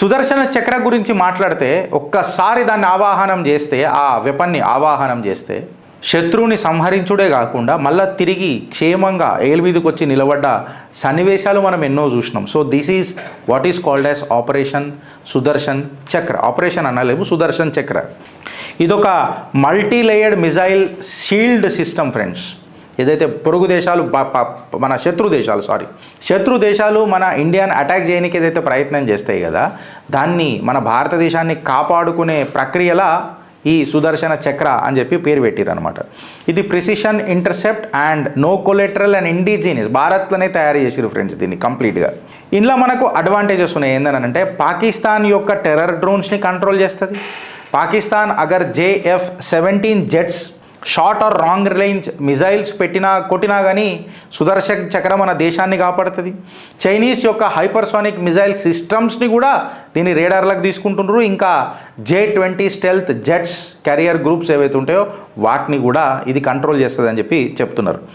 సుదర్శన చక్ర గురించి మాట్లాడితే ఒక్కసారి దాన్ని ఆవాహనం చేస్తే, ఆ వెపన్ని ఆవాహనం చేస్తే శత్రువుని సంహరించుడే కాకుండా మళ్ళీ తిరిగి క్షేమంగా ఏలు మీదకి వచ్చి నిలబడ్డ సన్నివేశాలు మనం ఎన్నో చూసినాం. So this is what is called as operation Sudarshan చక్ర. ఆపరేషన్ అనలేము, సుదర్శన్ చక్ర. ఇదొక multi layered missile shield system friends. ఏదైతే పొరుగు దేశాలు మన శత్రు దేశాలు మన ఇండియాని అటాక్ చేయడానికి ఏదైతే ప్రయత్నం చేస్తాయి కదా, దాన్ని మన భారతదేశాన్ని కాపాడుకునే ప్రక్రియలా ఈ సుదర్శన చక్ర అని చెప్పి పేరు పెట్టారు అనమాట. ఇది precision intercept and no collateral and indigenous, భారత్లోనే తయారు చేసారు ఫ్రెండ్స్ దీన్ని కంప్లీట్గా. ఇందులో మనకు అడ్వాంటేజెస్ ఉన్నాయి. ఏంటంటే పాకిస్తాన్ యొక్క టెర్రర్ డ్రోన్స్ని కంట్రోల్ చేస్తుంది. పాకిస్తాన్ అగర్ JF-17 jets short or wrong range missiles కొట్టినా కానీ సుదర్శన్ చక్ర మన దేశాన్ని కాపాడుతుంది. చైనీస్ యొక్క హైపర్సోనిక్ మిజైల్ సిస్టమ్స్ని కూడా దీని రేడార్లకు తీసుకుంటున్నారు. ఇంకా J-20 stealth jets carrier groups ఏవైతే ఉంటాయో వాటిని కూడా ఇది కంట్రోల్ చేస్తుంది అని చెప్పి చెప్తున్నారు.